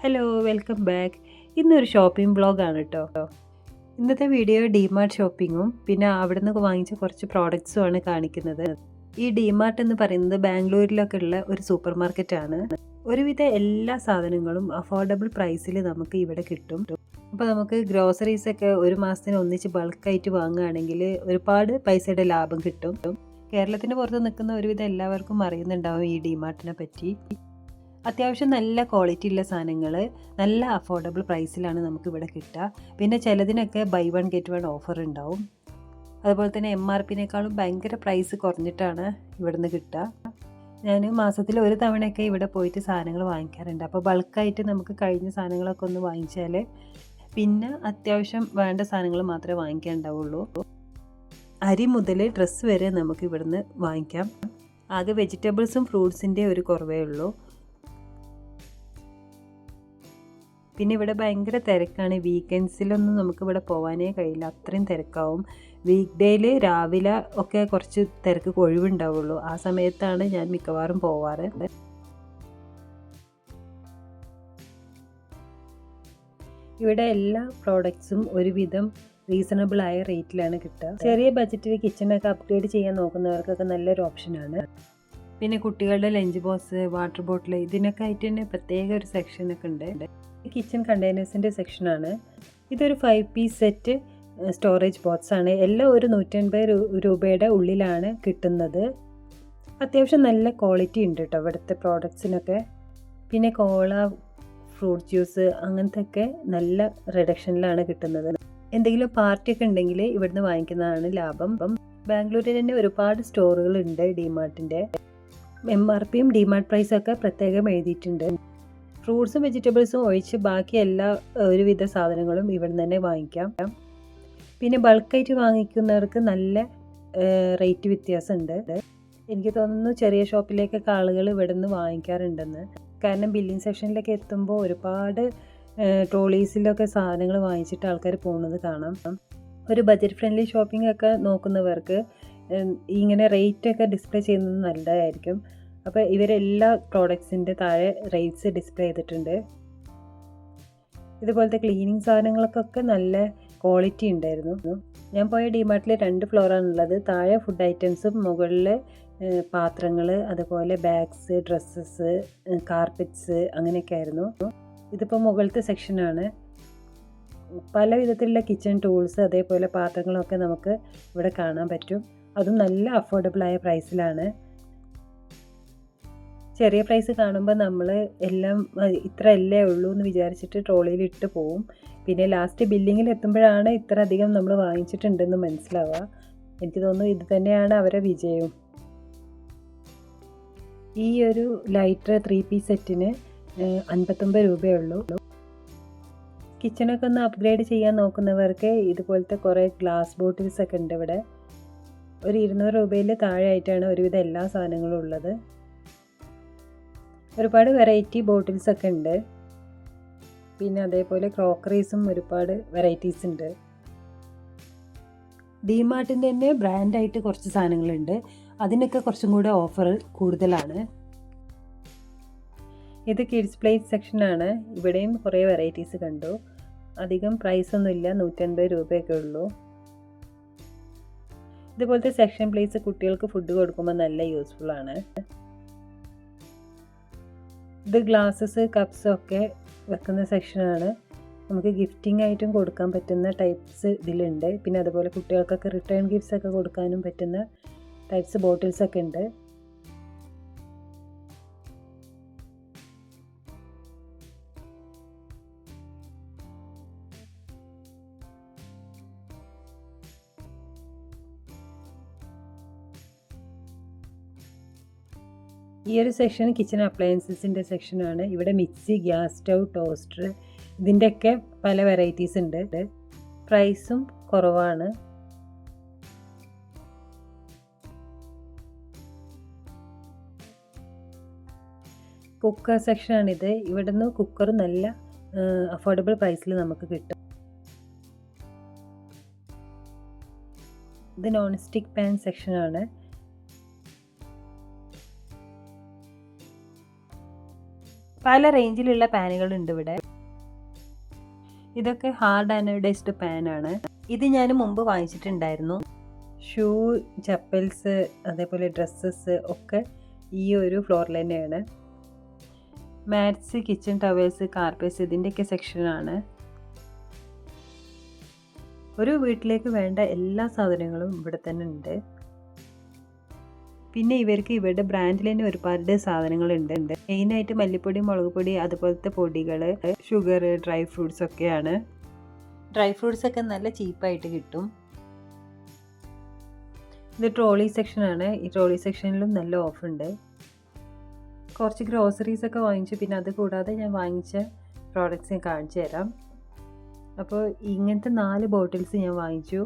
Hello, welcome back. ഇന്നൊരു shopping വ്ളോഗാണ് കേട്ടോ. ഇന്നത്തെ വീഡിയോ ഡിമാർട്ട് ഷോപ്പിങ്ങും പിന്നെ അവിടെ നിന്ന് വാങ്ങിച്ച കുറച്ച് പ്രോഡക്റ്റ്സുമാണ് കാണിക്കുന്നത്. ഈ ഡിമാർട്ട് എന്ന് പറയുന്നത് ബാംഗ്ലൂരിലൊക്കെ ഉള്ള ഒരു സൂപ്പർ മാർക്കറ്റാണ്. ഒരുവിധ എല്ലാ സാധനങ്ങളും അഫോർഡബിൾ പ്രൈസിൽ നമുക്ക് ഇവിടെ കിട്ടും. അപ്പോൾ നമുക്ക് ഗ്രോസറീസൊക്കെ ഒരു മാസത്തിന് ഒന്നിച്ച് ബൾക്കായിട്ട് വാങ്ങുകയാണെങ്കിൽ ഒരുപാട് പൈസയുടെ ലാഭം കിട്ടും. കേരളത്തിന് പുറത്ത് നിൽക്കുന്ന ഒരുവിധം എല്ലാവർക്കും അറിയുന്നുണ്ടാവും ഈ ഡിമാർട്ടിനെ പറ്റി. അത്യാവശ്യം നല്ല ക്വാളിറ്റി ഉള്ള സാധനങ്ങൾ നല്ല അഫോർഡബിൾ പ്രൈസിലാണ് നമുക്കിവിടെ കിട്ടുക. പിന്നെ ചിലതിനൊക്കെ buy one get one offer ഉണ്ടാവും. അതുപോലെ തന്നെ MRPനേക്കാളും ഭയങ്കര പ്രൈസ് കുറഞ്ഞിട്ടാണ് ഇവിടുന്ന് കിട്ടുക. ഞാൻ മാസത്തിൽ ഒരു തവണയൊക്കെ ഇവിടെ പോയിട്ട് സാധനങ്ങൾ വാങ്ങിക്കാറുണ്ട്. അപ്പോൾ ബൾക്കായിട്ട് നമുക്ക് കഴിഞ്ഞ സാധനങ്ങളൊക്കെ ഒന്ന് വാങ്ങിച്ചാൽ പിന്നെ അത്യാവശ്യം വേണ്ട സാധനങ്ങൾ മാത്രമേ വാങ്ങിക്കാനുണ്ടാവുള്ളൂ. അരി മുതൽ ഡ്രസ്സ് വരെ നമുക്ക് ഇവിടുന്ന് വാങ്ങിക്കാം. ആകെ വെജിറ്റബിൾസും ഫ്രൂട്ട്സിൻ്റെ ഒരു കുറവേ ഉള്ളൂ. പിന്നെ ഇവിടെ ഭയങ്കര തിരക്കാണ്. വീക്കെൻഡ്സിലൊന്നും നമുക്കിവിടെ പോകാനേ കഴിയില്ല, അത്രയും തിരക്കാവും. വീക്ക് ഡേയിൽ രാവിലെ ഒക്കെ കുറച്ച് തിരക്ക് ഒഴിവുണ്ടാവുള്ളൂ. ആ സമയത്താണ് ഞാൻ മിക്കവാറും പോവാറ്. ഇവിടെ എല്ലാ പ്രോഡക്ട്സും ഒരുവിധം റീസണബിൾ ആയ റേറ്റിലാണ് കിട്ടുക. ചെറിയ ബഡ്ജറ്റിൽ കിച്ചണൊക്കെ അപ്ഗ്രേഡ് ചെയ്യാൻ നോക്കുന്നവർക്കൊക്കെ നല്ലൊരു ഓപ്ഷനാണ്. പിന്നെ കുട്ടികളുടെ ലഞ്ച് ബോക്സ്, വാട്ടർ ബോട്ടിൽ, ഇതിനൊക്കെ ആയിട്ട് തന്നെ പ്രത്യേക ഒരു സെക്ഷനൊക്കെ ഉണ്ട്. കിച്ചൺ കണ്ടെയ്നേഴ്സിൻ്റെ സെക്ഷനാണ്. ഇതൊരു 5 പീസ് സെറ്റ് സ്റ്റോറേജ് ബോക്സ് ആണ്. എല്ലാം ഒരു 150 രൂപയുടെ ഉള്ളിലാണ് കിട്ടുന്നത്. അത്യാവശ്യം നല്ല ക്വാളിറ്റി ഉണ്ട് കേട്ടോ ഇവിടുത്തെ പ്രോഡക്ട്സിനൊക്കെ. പിന്നെ കോള, ഫ്രൂട്ട് ജ്യൂസ് അങ്ങനത്തെ ഒക്കെ നല്ല റിഡക്ഷനിലാണ് കിട്ടുന്നത്. എന്തെങ്കിലും പാർട്ടിയൊക്കെ ഉണ്ടെങ്കിൽ ഇവിടുന്ന് വാങ്ങിക്കുന്നതാണ് ലാഭം. ബാംഗ്ലൂരിൽ തന്നെ ഒരുപാട് സ്റ്റോറുകളുണ്ട് ഡിമാർട്ടിൻ്റെ. MRPയും ഡിമാർട്ട് പ്രൈസൊക്കെ പ്രത്യേകം എഴുതിയിട്ടുണ്ട്. ഫ്രൂട്ട്സും വെജിറ്റബിൾസും ഒഴിച്ച് ബാക്കി എല്ലാ ഒരുവിധ സാധനങ്ങളും ഇവിടെ നിന്ന് തന്നെ വാങ്ങിക്കാം. പിന്നെ ബൾക്കായിട്ട് വാങ്ങിക്കുന്നവർക്ക് നല്ല റേറ്റ് വ്യത്യാസമുണ്ട്. എനിക്ക് തോന്നുന്നു ചെറിയ ഷോപ്പിലേക്കൊക്കെ ആളുകൾ ഇവിടെ നിന്ന് വാങ്ങിക്കാറുണ്ടെന്ന്. കാരണം ബില്ലിംഗ് സെക്ഷനിലൊക്കെ എത്തുമ്പോൾ ഒരുപാട് ട്രോളീസിലൊക്കെ സാധനങ്ങൾ വാങ്ങിച്ചിട്ട് ആൾക്കാർ പോകുന്നത് കാണാം. ഒരു ബഡ്ജറ്റ് ഫ്രണ്ട്ലി ഷോപ്പിംഗ് ഒക്കെ നോക്കുന്നവർക്ക് ഇങ്ങനെ റേറ്റൊക്കെ ഡിസ്പ്ലേ ചെയ്യുന്നത് നല്ലതായിരിക്കും. അപ്പോൾ ഇവരെല്ലാ പ്രോഡക്ട്സിൻ്റെ താഴെ റേറ്റ്സ് ഡിസ്പ്ലേ ചെയ്തിട്ടുണ്ട്. ഇതുപോലത്തെ ക്ലീനിങ് സാധനങ്ങൾക്കൊക്കെ നല്ല ക്വാളിറ്റി ഉണ്ടായിരുന്നു. ഞാൻ പോയ ഡിമാർട്ടിൽ 2 ഫ്ലോറാണുള്ളത്. താഴെ ഫുഡ് ഐറ്റംസും മുകളിൽ പാത്രങ്ങൾ, അതുപോലെ ബാഗ്സ്, ഡ്രസ്സസ്, കാർപ്പറ്റ്സ് അങ്ങനെയൊക്കെ ആയിരുന്നു. ഇതിപ്പോൾ മുകളിലത്തെ സെക്ഷനാണ്. പല വിധത്തിലുള്ള കിച്ചൺ ടൂൾസ് അതേപോലെ പാത്രങ്ങളൊക്കെ നമുക്ക് ഇവിടെ കാണാൻ പറ്റും. അതും നല്ല അഫോർഡബിളായ പ്രൈസിലാണ്. ചെറിയ പ്രൈസ് കാണുമ്പോൾ നമ്മൾ എല്ലാം ഇത്ര അല്ലേ ഉള്ളൂ എന്ന് വിചാരിച്ചിട്ട് ട്രോളിയിൽ ഇട്ട് പോവും. പിന്നെ ലാസ്റ്റ് ബില്ലിങ്ങിൽ എത്തുമ്പോഴാണ് ഇത്ര അധികം നമ്മൾ വാങ്ങിച്ചിട്ടുണ്ടെന്ന് മനസ്സിലാവുക. എനിക്ക് തോന്നുന്നു ഇത് തന്നെയാണ് അവരെ വിജയവും. ഈ ഒരു ലൈറ്റർ 3 പീസ് സെറ്റിന് 59 രൂപയേ ഉള്ളൂ. കിച്ചണൊക്കെ ഒന്ന് അപ്ഗ്രേഡ് ചെയ്യാൻ നോക്കുന്നവർക്ക് ഇതുപോലത്തെ കുറേ ഗ്ലാസ് ബോട്ടിൽസ് ഒക്കെ ഉണ്ട് ഇവിടെ. ഒരു 200 രൂപയിൽ താഴെയായിട്ടാണ് ഒരുവിധം എല്ലാ സാധനങ്ങളും ഉള്ളത്. ഒരുപാട് വെറൈറ്റി ബോട്ടിൽസൊക്കെ ഉണ്ട്. പിന്നെ അതേപോലെ ക്രോക്കറീസും ഒരുപാട് വെറൈറ്റീസ് ഉണ്ട്. ഡിമാർട്ടിൻ്റെ തന്നെ ബ്രാൻഡായിട്ട് കുറച്ച് സാധനങ്ങളുണ്ട്. അതിനൊക്കെ കുറച്ചും കൂടെ ഓഫർ കൂടുതലാണ്. ഇത് കിഡ്സ് പ്ലേസ് സെക്ഷനാണ്. ഇവിടെയും കുറേ വെറൈറ്റീസ് കണ്ടു. അധികം പ്രൈസൊന്നുമില്ല, 150 രൂപയൊക്കെ ഉള്ളൂ. ഇതുപോലത്തെ സെക്ഷൻ പ്ലേസ് കുട്ടികൾക്ക് ഫുഡ് കൊടുക്കുമ്പോൾ നല്ല യൂസ്ഫുള്ളാണ്. ഇത് ഗ്ലാസസ്, കപ്സ് ഒക്കെ വെക്കുന്ന സെക്ഷനാണ്. നമുക്ക് ഗിഫ്റ്റിംഗ് ആയിട്ടും കൊടുക്കാൻ പറ്റുന്ന ടൈപ്സ് ഇതിലുണ്ട്. പിന്നെ അതുപോലെ കുട്ടികൾക്കൊക്കെ റിട്ടേൺ ഗിഫ്റ്റ്സ് ഒക്കെ കൊടുക്കാനും പറ്റുന്ന ടൈപ്സ് ബോട്ടിൽസൊക്കെ ഉണ്ട്. ഈ ഒരു സെക്ഷൻ കിച്ചൺ അപ്ലയൻസസിൻ്റെ സെക്ഷനാണ്. ഇവിടെ മിക്സി, ഗ്യാസ് സ്റ്റൗ, ടോസ്റ്റർ ഇതിൻ്റെയൊക്കെ പല വെറൈറ്റീസ് ഉണ്ട്. പ്രൈസും കുറവാണ്. കുക്കർ സെക്ഷനാണിത്. ഇവിടുന്ന് കുക്കർ നല്ല അഫോർഡബിൾ പ്രൈസിൽ നമുക്ക് കിട്ടും. ഇത് നോൺ സ്റ്റിക്ക് പാൻ സെക്ഷനാണ്. പല റേഞ്ചിലുള്ള പാനുകളുണ്ട് ഇവിടെ. ഇതൊക്കെ ഹാർഡ് ആനോഡൈസ്ഡ് പാനാണ്. ഇത് ഞാൻ മുമ്പ് വാങ്ങിച്ചിട്ടുണ്ടായിരുന്നു. ഷൂ, ചപ്പൽസ്, അതേപോലെ ഡ്രസ്സസ് ഒക്കെ ഈ ഒരു ഫ്ലോറിൽ തന്നെയാണ്. മാറ്റ്സ്, കിച്ചൺ ടവൽസ്, കാർപ്പറ്റ്സ് ഇതിൻ്റെയൊക്കെ സെക്ഷനാണ്. ഒരു വീട്ടിലേക്ക് വേണ്ട എല്ലാ സാധനങ്ങളും ഇവിടെ തന്നെ ഉണ്ട്. പിന്നെ ഇവർക്ക് ഇവരുടെ ബ്രാൻഡിൽ തന്നെ ഒരുപാട് സാധനങ്ങളുണ്ട്. മെയിനായിട്ട് മല്ലിപ്പൊടി, മുളക് പൊടി, അതുപോലത്തെ പൊടികൾ, ഷുഗർ, ഡ്രൈ ഫ്രൂട്ട്സ് ഒക്കെയാണ്. ഡ്രൈ ഫ്രൂട്ട്സ് ഒക്കെ നല്ല ചീപ്പായിട്ട് കിട്ടും. ഇത് ട്രോളി സെക്ഷനാണ്. ഈ ട്രോളി സെക്ഷനിലും നല്ല ഓഫുണ്ട്. കുറച്ച് ഗ്രോസറീസ് ഒക്കെ വാങ്ങിച്ചു. പിന്നെ അത് കൂടാതെ ഞാൻ വാങ്ങിച്ച പ്രോഡക്റ്റ്സ് ഞാൻ കാണിച്ചു തരാം. അപ്പോൾ ഇങ്ങനത്തെ 4 ബോട്ടിൽസ് ഞാൻ വാങ്ങിച്ചു.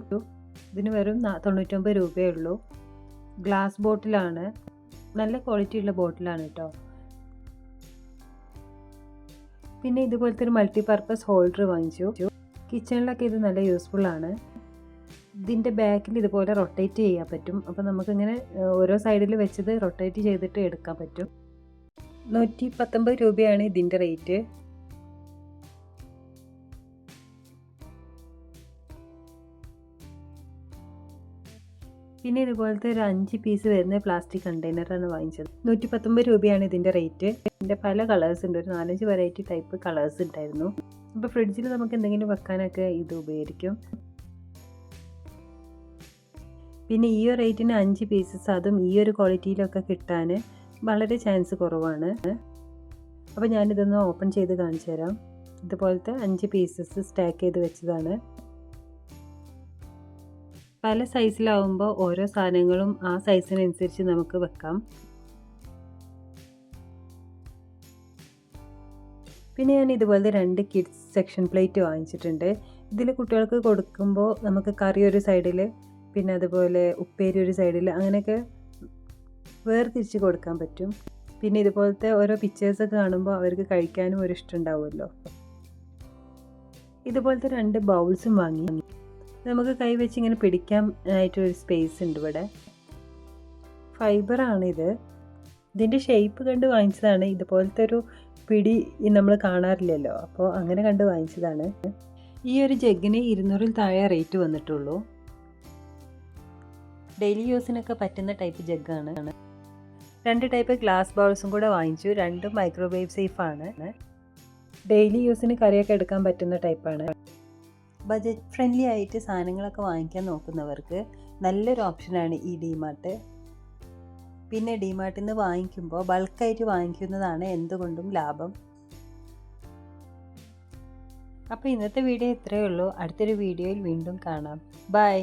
ഇതിന് വെറും 99 രൂപയേ ഉള്ളൂ. ഗ്ലാസ് ബോട്ടിലാണ്, നല്ല ക്വാളിറ്റി ഉള്ള ബോട്ടിലാണ് കേട്ടോ. പിന്നെ ഇതുപോലത്തെ ഒരു മൾട്ടിപർപ്പസ് ഹോൾഡർ വാങ്ങിച്ചു. കിച്ചണിലൊക്കെ ഇത് നല്ല യൂസ്ഫുൾ ആണ്. ഇതിൻ്റെ ബാക്കിൽ ഇതുപോലെ റൊട്ടേറ്റ് ചെയ്യാൻ പറ്റും. അപ്പോൾ നമുക്കിങ്ങനെ ഓരോ സൈഡിൽ വെച്ചത് റൊട്ടേറ്റ് ചെയ്തിട്ട് എടുക്കാൻ പറ്റും. 119 രൂപയാണ് ഇതിൻ്റെ റേറ്റ്. പിന്നെ ഇതുപോലത്തെ ഒരു 5 പീസ് വരുന്ന പ്ലാസ്റ്റിക് കണ്ടെയ്നറാണ് വാങ്ങിച്ചത്. 119 രൂപയാണ് ഇതിൻ്റെ റേറ്റ്. ഇതിൻ്റെ പല കളേഴ്സ് ഉണ്ട്. ഒരു 4-5 വെറൈറ്റി ടൈപ്പ് കളേഴ്സ് ഉണ്ടായിരുന്നു. അപ്പോൾ ഫ്രിഡ്ജിൽ നമുക്ക് എന്തെങ്കിലും വെക്കാനൊക്കെ ഇത് ഉപകരിക്കും. പിന്നെ ഈ ഒരു റേറ്റിന് 5 പീസസ്, അതും ഈ ഒരു ക്വാളിറ്റിയിലൊക്കെ കിട്ടാൻ വളരെ ചാൻസ് കുറവാണ്. അപ്പോൾ ഞാനിതൊന്ന് ഓപ്പൺ ചെയ്ത് കാണിച്ചു തരാം. ഇതുപോലത്തെ 5 പീസസ് സ്റ്റാക്ക് ചെയ്ത് വെച്ചതാണ്. പല സൈസിലാവുമ്പോൾ ഓരോ സാധനങ്ങളും ആ സൈസിനനുസരിച്ച് നമുക്ക് വെക്കാം. പിന്നെ ഞാൻ ഇതുപോലത്തെ 2 കിഡ്സ് സെക്ഷൻ പ്ലേറ്റ് വാങ്ങിച്ചിട്ടുണ്ട്. ഇതിൽ കുട്ടികൾക്ക് കൊടുക്കുമ്പോൾ നമുക്ക് കറി ഒരു സൈഡിൽ, പിന്നെ അതുപോലെ ഉപ്പേരി ഒരു സൈഡിൽ, അങ്ങനെയൊക്കെ വേർതിരിച്ച് കൊടുക്കാൻ പറ്റും. പിന്നെ ഇതുപോലത്തെ ഓരോ പിക്ചേഴ്സൊക്കെ കാണുമ്പോൾ അവർക്ക് കഴിക്കാനും ഒരു ഇഷ്ടം ഉണ്ടാവുമല്ലോ. ഇതുപോലത്തെ 2 ബൗൾസും വാങ്ങി. നമുക്ക് കൈ വെച്ച് ഇങ്ങനെ പിടിക്കാൻ ആയിട്ടൊരു സ്പേസ് ഉണ്ട് ഇവിടെ. ഫൈബറാണിത്. ഇതിൻ്റെ ഷേപ്പ് കണ്ട് വാങ്ങിച്ചതാണ്. ഇതുപോലത്തെ ഒരു പിടി നമ്മൾ കാണാറില്ലല്ലോ, അപ്പോൾ അങ്ങനെ കണ്ട് വാങ്ങിച്ചതാണ്. ഈ ഒരു ജഗ്ഗിന് 200-ൽ താഴെ റേറ്റ് വന്നിട്ടുള്ളൂ. ഡെയിലി യൂസിനൊക്കെ പറ്റുന്ന ടൈപ്പ് ജഗ്ഗാണ്. 2 ടൈപ്പ് ഗ്ലാസ് ബൗൾസും കൂടെ വാങ്ങിച്ചു. 2 മൈക്രോവേവ് സേഫാണ്. ഡെയിലി യൂസിന് കറിയൊക്കെ എടുക്കാൻ പറ്റുന്ന ടൈപ്പാണ്. ബജറ്റ് ഫ്രണ്ട്ലി ആയിട്ട് സാധനങ്ങളൊക്കെ വാങ്ങിക്കാൻ നോക്കുന്നവർക്ക് നല്ലൊരു ഓപ്ഷനാണ് ഈ ഡിമാർട്ട്. പിന്നെ ഡിമാർട്ടിൽ നിന്ന് വാങ്ങിക്കുമ്പോൾ ബൾക്കായിട്ട് വാങ്ങിക്കുന്നതാണ് എന്തുകൊണ്ടും ലാഭം. അപ്പോൾ ഇന്നത്തെ വീഡിയോ ഇത്രയേ ഉള്ളൂ. അടുത്തൊരു വീഡിയോയിൽ വീണ്ടും കാണാം. ബൈ.